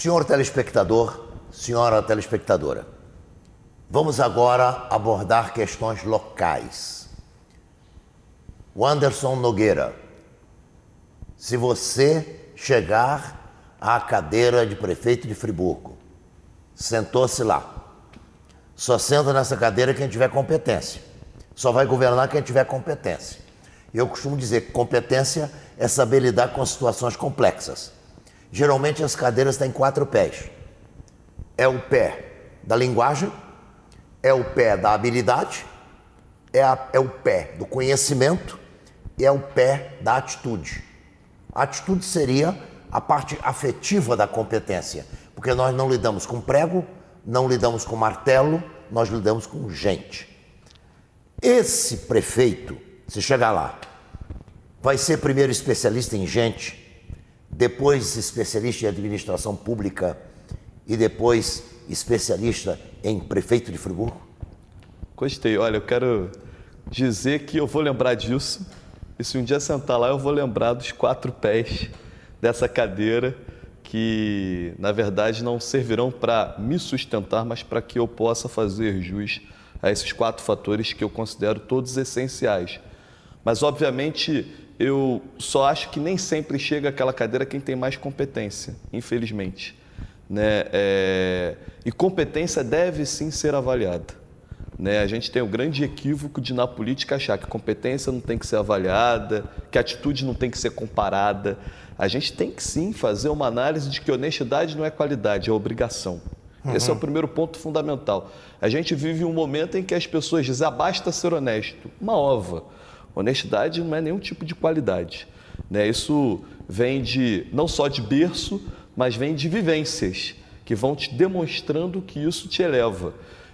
Senhor telespectador, senhora telespectadora, vamos agora abordar questões locais. O Anderson Nogueira, se você chegar à cadeira de prefeito de Friburgo, sentou-se lá, só senta nessa cadeira quem tiver competência, só vai governar quem tiver competência. Eu costumo dizer que competência é saber lidar com situações complexas. Geralmente as cadeiras têm 4 pés. É o pé da linguagem, é o pé da habilidade, é o pé do conhecimento e é o pé da atitude. A atitude seria a parte afetiva da competência, porque nós não lidamos com prego, não lidamos com martelo, nós lidamos com gente. Esse prefeito, se chegar lá, vai ser primeiro especialista em gente, depois especialista em administração pública e depois especialista em prefeito de Friburgo? Gostei. Olha, eu quero dizer que eu vou lembrar disso e se um dia sentar lá eu vou lembrar dos 4 pés dessa cadeira que, na verdade, não servirão para me sustentar, mas para que eu possa fazer jus a esses 4 fatores que eu considero todos essenciais. Mas, obviamente, eu só acho que nem sempre chega àquela cadeira quem tem mais competência, infelizmente. Né? E competência deve sim ser avaliada. Né? A gente tem o grande equívoco de, na política, achar que competência não tem que ser avaliada, que atitude não tem que ser comparada. A gente tem que sim fazer uma análise de que honestidade não é qualidade, é obrigação. Esse é o primeiro ponto fundamental. A gente vive um momento em que as pessoas dizem, basta ser honesto. Uma ova. Honestidade não é nenhum tipo de qualidade. Né? Isso vem não só de berço, mas vem de vivências que vão te demonstrando que isso te eleva.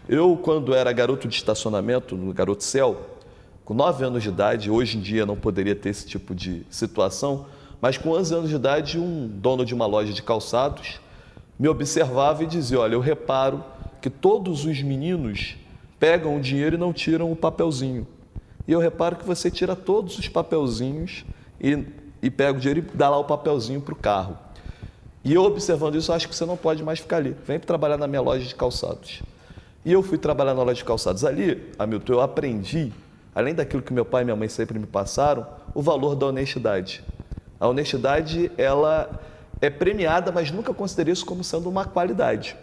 Eu, quando era garoto de estacionamento, no Garoto Céu, com 9 anos de idade, hoje em dia não poderia ter esse tipo de situação, mas com 11 anos de idade, um dono de uma loja de calçados me observava e dizia, olha, eu reparo que todos os meninos pegam o dinheiro e não tiram o papelzinho. E eu reparo que você tira todos os papelzinhos e pega o dinheiro e dá lá o papelzinho para o carro. E eu observando isso, eu acho que você não pode mais ficar ali. Vem trabalhar na minha loja de calçados. E eu fui trabalhar na loja de calçados. Ali, Hamilton, eu aprendi, além daquilo que meu pai e minha mãe sempre me passaram, o valor da honestidade. A honestidade, ela é premiada, mas nunca considerei isso como sendo uma qualidade.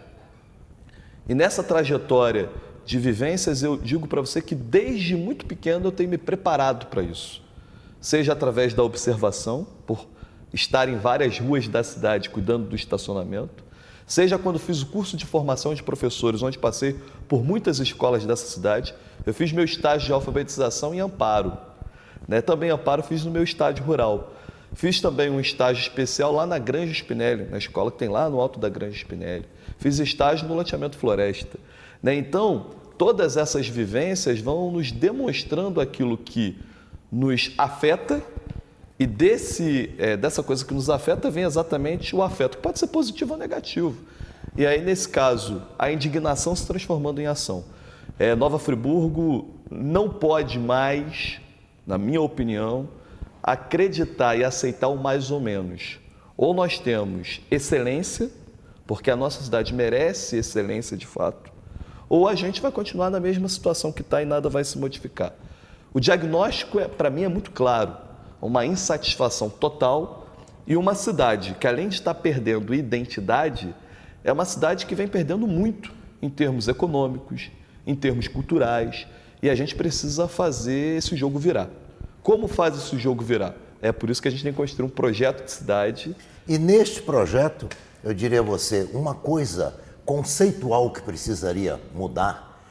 E nessa trajetória de vivências, eu digo para você que desde muito pequeno eu tenho me preparado para isso. Seja através da observação, por estar em várias ruas da cidade cuidando do estacionamento, seja quando fiz o curso de formação de professores, onde passei por muitas escolas dessa cidade, eu fiz meu estágio de alfabetização em Amparo. Né? Também Amparo fiz no meu estádio rural. Fiz também um estágio especial lá na Granja Spinelli, na escola que tem lá no alto da Granja Spinelli. Fiz estágio no loteamento Floresta. Né? Então, todas essas vivências vão nos demonstrando aquilo que nos afeta e dessa coisa que nos afeta vem exatamente o afeto, que pode ser positivo ou negativo. E aí, nesse caso, a indignação se transformando em ação. Nova Friburgo não pode mais, na minha opinião, acreditar e aceitar o mais ou menos. Ou nós temos excelência, porque a nossa cidade merece excelência de fato, ou a gente vai continuar na mesma situação que está e nada vai se modificar. O diagnóstico, para mim, é muito claro. Uma insatisfação total e uma cidade que, além de estar perdendo identidade, é uma cidade que vem perdendo muito em termos econômicos, em termos culturais, e a gente precisa fazer esse jogo virar. Como faz esse jogo virar? É por isso que a gente tem que construir um projeto de cidade. E neste projeto, eu diria a você, uma coisa conceitual que precisaria mudar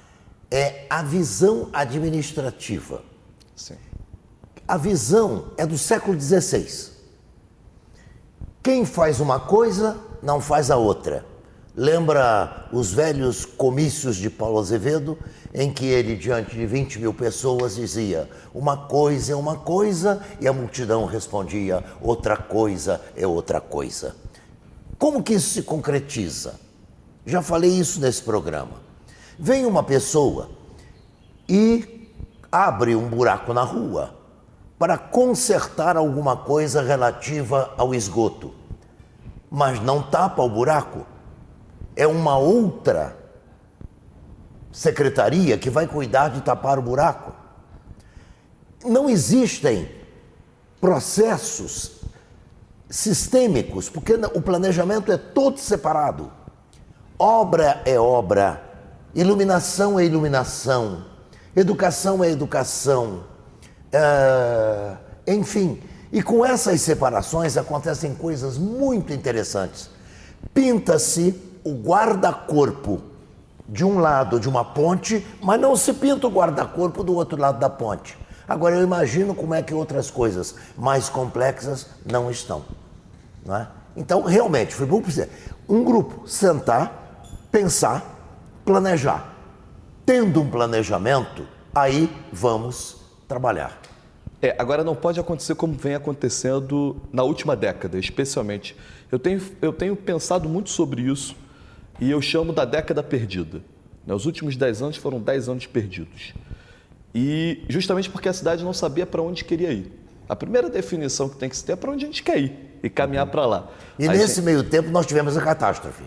é a visão administrativa. Sim. A visão é do século XVI. Quem faz uma coisa, não faz a outra. Lembra os velhos comícios de Paulo Azevedo, em que ele, diante de 20 mil pessoas, dizia uma coisa é uma coisa, e a multidão respondia outra coisa é outra coisa. Como que isso se concretiza? Já falei isso nesse programa. Vem uma pessoa e abre um buraco na rua para consertar alguma coisa relativa ao esgoto. mas não tapa o buraco. É uma outra secretaria que vai cuidar de tapar o buraco. Não existem processos sistêmicos, porque o planejamento é todo separado. Obra é obra, iluminação é iluminação, educação é educação, enfim. E com essas separações acontecem coisas muito interessantes. Pinta-se o guarda-corpo de um lado de uma ponte, mas não se pinta o guarda-corpo do outro lado da ponte. Agora eu imagino como é que outras coisas mais complexas não estão. Não é? Então, realmente, Friburgo precisa um grupo sentar, pensar, planejar. Tendo um planejamento, aí vamos trabalhar. Agora não pode acontecer como vem acontecendo na última década, especialmente. Eu tenho pensado muito sobre isso e eu chamo da década perdida. Os últimos 10 anos foram 10 anos perdidos. E justamente porque a cidade não sabia para onde queria ir. A primeira definição que tem que se ter é para onde a gente quer ir e caminhar para lá. E nesse meio tempo nós tivemos a catástrofe.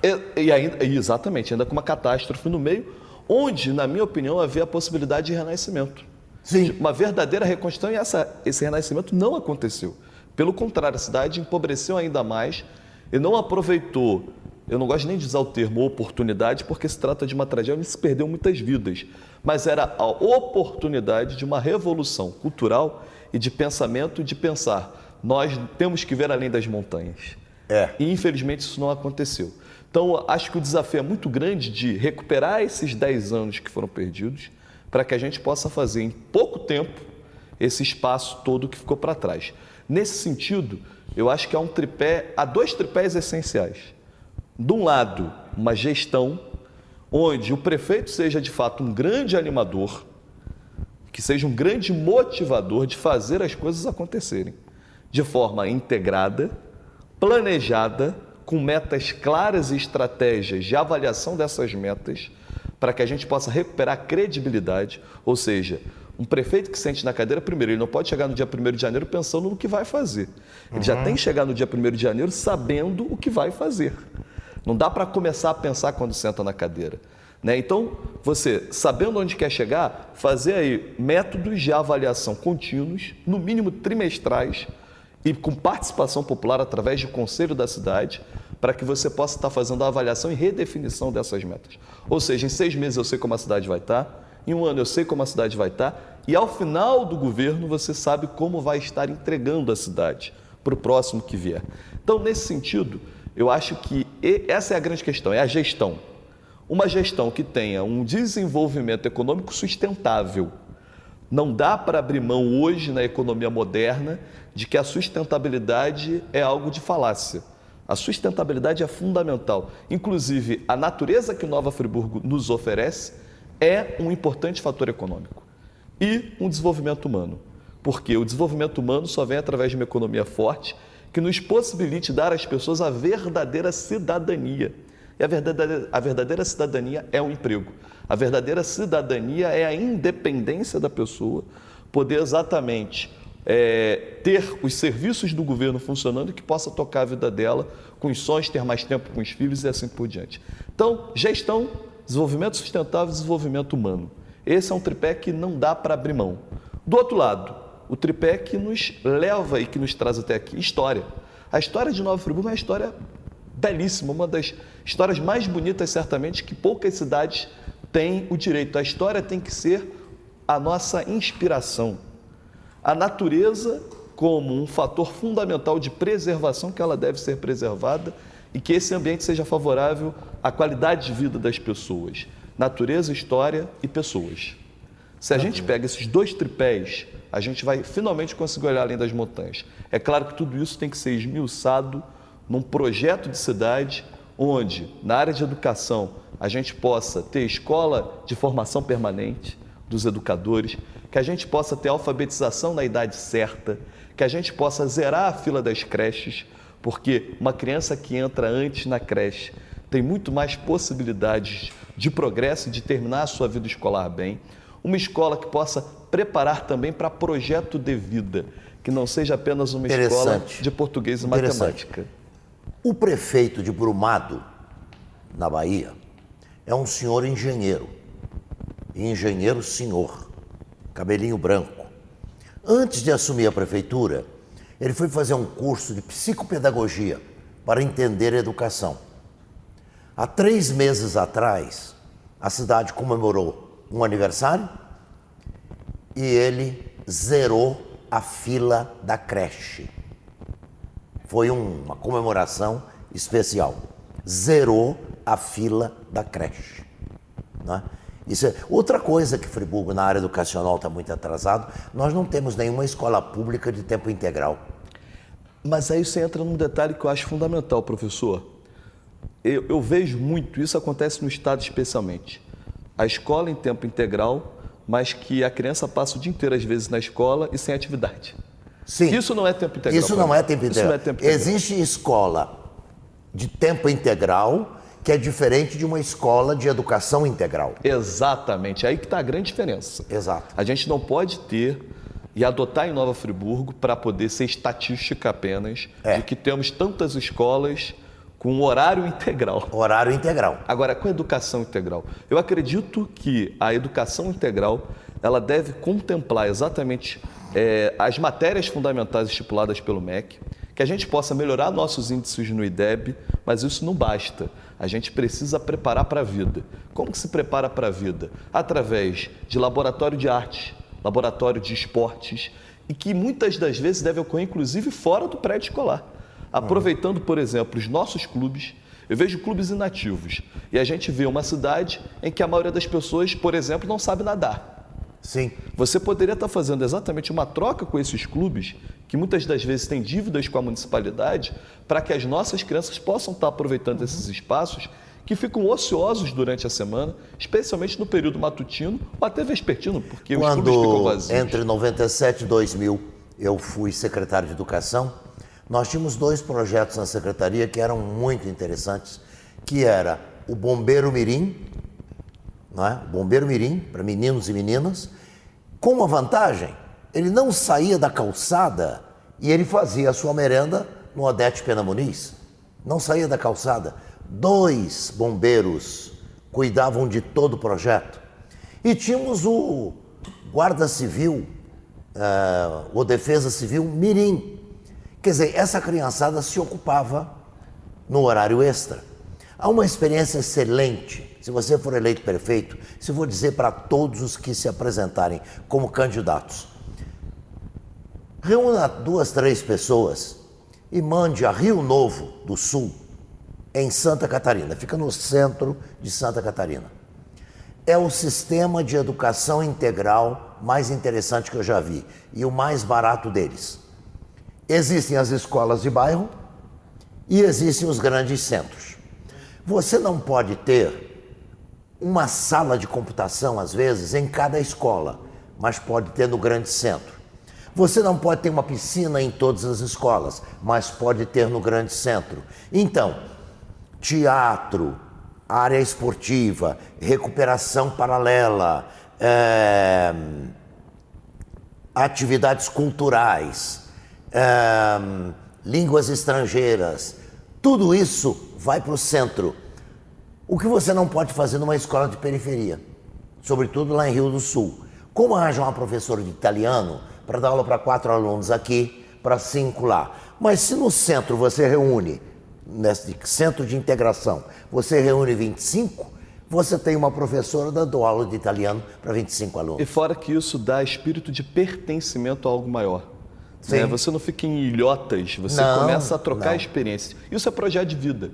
Exatamente, ainda com uma catástrofe no meio, onde, na minha opinião, havia a possibilidade de renascimento. Sim. Uma verdadeira reconstrução, e esse renascimento não aconteceu. Pelo contrário, a cidade empobreceu ainda mais e não aproveitou, eu não gosto nem de usar o termo oportunidade, porque se trata de uma tragédia onde se perdeu muitas vidas, mas era a oportunidade de uma revolução cultural e de pensamento, de pensar, nós temos que ver além das montanhas. E infelizmente isso não aconteceu. Então, acho que o desafio é muito grande de recuperar esses 10 anos que foram perdidos, para que a gente possa fazer em pouco tempo esse espaço todo que ficou para trás. Nesse sentido, eu acho que há dois tripés essenciais. De um lado, uma gestão onde o prefeito seja de fato um grande animador, que seja um grande motivador de fazer as coisas acontecerem, de forma integrada, planejada, com metas claras e estratégias de avaliação dessas metas, para que a gente possa recuperar a credibilidade, ou seja, um prefeito que sente na cadeira, primeiro, ele não pode chegar no dia 1º de janeiro pensando no que vai fazer. Ele já tem que chegar no dia 1º de janeiro sabendo o que vai fazer. Não dá para começar a pensar quando senta na cadeira. Então, você, sabendo onde quer chegar, fazer aí métodos de avaliação contínuos, no mínimo trimestrais, e com participação popular através do Conselho da Cidade, para que você possa estar fazendo a avaliação e redefinição dessas metas. Ou seja, em 6 meses eu sei como a cidade vai estar, em 1 ano eu sei como a cidade vai estar, e ao final do governo você sabe como vai estar entregando a cidade para o próximo que vier. Então, nesse sentido, eu acho que essa é a grande questão, é a gestão. Uma gestão que tenha um desenvolvimento econômico sustentável. Não dá para abrir mão hoje na economia moderna de que a sustentabilidade é algo de falácia. A sustentabilidade é fundamental. Inclusive, a natureza que Nova Friburgo nos oferece é um importante fator econômico. E um desenvolvimento humano. Porque o desenvolvimento humano só vem através de uma economia forte que nos possibilite dar às pessoas a verdadeira cidadania. E a verdadeira cidadania é o emprego. A verdadeira cidadania é a independência da pessoa, poder exatamente ter os serviços do governo funcionando e que possa tocar a vida dela com os sonhos, ter mais tempo com os filhos e assim por diante. Então, gestão, desenvolvimento sustentável e desenvolvimento humano. Esse é um tripé que não dá para abrir mão. Do outro lado, o tripé que nos leva e que nos traz até aqui, história. A história de Nova Friburgo é uma história belíssima, uma das histórias mais bonitas, certamente, que poucas cidades têm o direito. A história tem que ser a nossa inspiração. A natureza como um fator fundamental de preservação, que ela deve ser preservada e que esse ambiente seja favorável à qualidade de vida das pessoas. Natureza, história e pessoas. Se a gente pega esses dois tripés, a gente vai finalmente conseguir olhar além das montanhas. É claro que tudo isso tem que ser esmiuçado num projeto de cidade onde, na área de educação, a gente possa ter escola de formação permanente dos educadores, que a gente possa ter alfabetização na idade certa, que a gente possa zerar a fila das creches, porque uma criança que entra antes na creche tem muito mais possibilidades de progresso e de terminar a sua vida escolar bem. Uma escola que possa preparar também para projeto de vida, que não seja apenas uma escola de português e matemática. O prefeito de Brumado, na Bahia, é um senhor engenheiro. Engenheiro senhor, cabelinho branco. Antes de assumir a prefeitura, ele foi fazer um curso de psicopedagogia para entender a educação. Há 3 meses atrás, a cidade comemorou um aniversário e ele zerou a fila da creche. Foi uma comemoração especial. Zerou a fila da creche. Não é? Isso é outra coisa que Friburgo, na área educacional, está muito atrasado. Nós não temos nenhuma escola pública de tempo integral. Mas aí você entra num detalhe que eu acho fundamental, professor. Eu vejo muito, isso acontece no Estado especialmente. A escola em tempo integral, mas que a criança passa o dia inteiro, às vezes, na escola e sem atividade. Sim. Isso não é tempo integral. Isso não é tempo integral. Isso não é tempo integral. Existe escola de tempo integral que é diferente de uma escola de educação integral. Exatamente, aí que está a grande diferença. Exato. A gente não pode ter e adotar em Nova Friburgo para poder ser estatística apenas de que temos tantas escolas com horário integral. Horário integral. Agora, com a educação integral, eu acredito que a educação integral ela deve contemplar exatamente as matérias fundamentais estipuladas pelo MEC, que a gente possa melhorar nossos índices no IDEB, mas isso não basta. A gente precisa preparar para a vida. Como que se prepara para a vida? Através de laboratório de artes, laboratório de esportes, e que muitas das vezes deve ocorrer, inclusive, fora do prédio escolar. Aproveitando, por exemplo, os nossos clubes, eu vejo clubes inativos, e a gente vê uma cidade em que a maioria das pessoas, por exemplo, não sabe nadar. Sim. Você poderia estar fazendo exatamente uma troca com esses clubes, que muitas das vezes têm dívidas com a municipalidade, para que as nossas crianças possam estar aproveitando esses espaços que ficam ociosos durante a semana, especialmente no período matutino ou até vespertino, porque os clubes ficam vazios. Entre 97 e 2000 eu fui secretário de Educação, nós tínhamos 2 projetos na secretaria que eram muito interessantes, que era o Bombeiro Mirim, não é? O Bombeiro Mirim, para meninos e meninas, com uma vantagem, ele não saía da calçada e ele fazia a sua merenda no Odete Pena Muniz. Não saía da calçada. 2 bombeiros cuidavam de todo o projeto. E tínhamos o Guarda Civil, o Defesa Civil Mirim. Quer dizer, essa criançada se ocupava no horário extra. Há uma experiência excelente. Se você for eleito prefeito, se eu vou dizer para todos os que se apresentarem como candidatos, reúna 2, 3 pessoas e mande a Rio Novo do Sul, em Santa Catarina, fica no centro de Santa Catarina. É o sistema de educação integral mais interessante que eu já vi e o mais barato deles. Existem as escolas de bairro e existem os grandes centros. Você não pode ter uma sala de computação, às vezes, em cada escola, mas pode ter no grande centro. Você não pode ter uma piscina em todas as escolas, mas pode ter no grande centro. Então, teatro, área esportiva, recuperação paralela, atividades culturais, línguas estrangeiras, tudo isso vai para o centro. O que você não pode fazer numa escola de periferia, sobretudo lá em Rio do Sul. Como arranjar uma professora de italiano para dar aula para 4 alunos aqui, para 5 lá? Mas se no centro você reúne, nesse centro de integração, você reúne 25, você tem uma professora dando aula de italiano para 25 alunos. E fora que isso dá espírito de pertencimento a algo maior. Sim. Você não fica em ilhotas, você começa a trocar experiência. Isso é projeto de vida.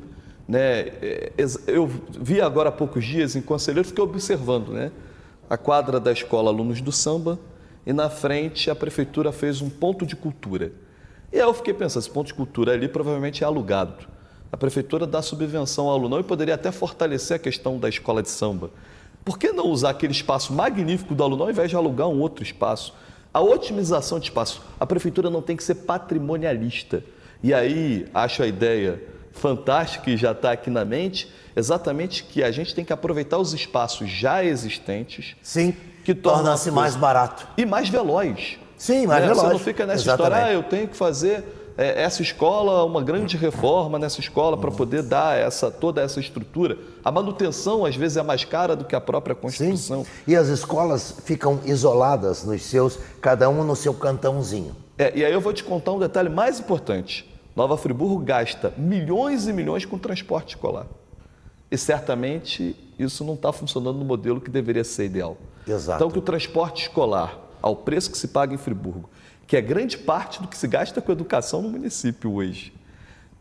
Né? Eu vi agora há poucos dias em Conselheiro, fiquei observando, né? A quadra da escola Alunos do Samba e na frente a prefeitura fez um ponto de cultura. E aí eu fiquei pensando, esse ponto de cultura ali provavelmente é alugado. A prefeitura dá subvenção ao alunão e poderia até fortalecer a questão da escola de samba. Por que não usar aquele espaço magnífico do alunão ao invés de alugar um outro espaço? A otimização de espaço. A prefeitura não tem que ser patrimonialista. E aí acho a ideia fantástica e já está aqui na mente, exatamente que a gente tem que aproveitar os espaços já existentes. Sim, que torna-se mais barato. E mais veloz. Sim, mais veloz. Você não fica nessa história, eu tenho que fazer essa escola, uma grande reforma nessa escola para poder dar toda essa estrutura. A manutenção, às vezes, é mais cara do que a própria construção. Sim. E as escolas ficam isoladas nos seus, cada um no seu cantãozinho. E aí eu vou te contar um detalhe mais importante. Nova Friburgo gasta milhões e milhões com transporte escolar. E certamente isso não está funcionando no modelo que deveria ser ideal. Exato. Então, que o transporte escolar, ao preço que se paga em Friburgo, que é grande parte do que se gasta com educação no município hoje,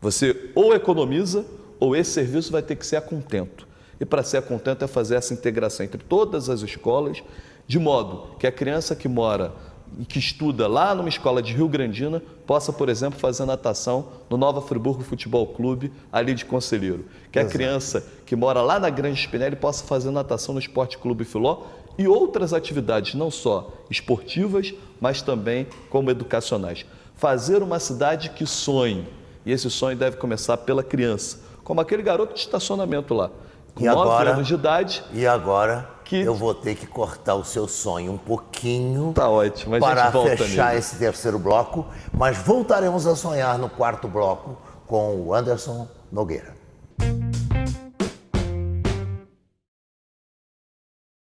você ou economiza ou esse serviço vai ter que ser a contento. E para ser a contento é fazer essa integração entre todas as escolas, de modo que a criança que mora e que estuda lá numa escola de Rio Grandina possa, por exemplo, fazer natação no Nova Friburgo Futebol Clube, ali de Conselheiro. Que a criança que mora lá na Grande Spinelli possa fazer natação no Esporte Clube Filó e outras atividades, não só esportivas, mas também como educacionais. Fazer uma cidade que sonhe, e esse sonho deve começar pela criança, como aquele garoto de estacionamento lá, com 9 anos de idade. E agora eu vou ter que cortar o seu sonho um pouquinho. Tá ótimo, para fechar esse terceiro bloco, mas voltaremos a sonhar no quarto bloco com o Anderson Nogueira.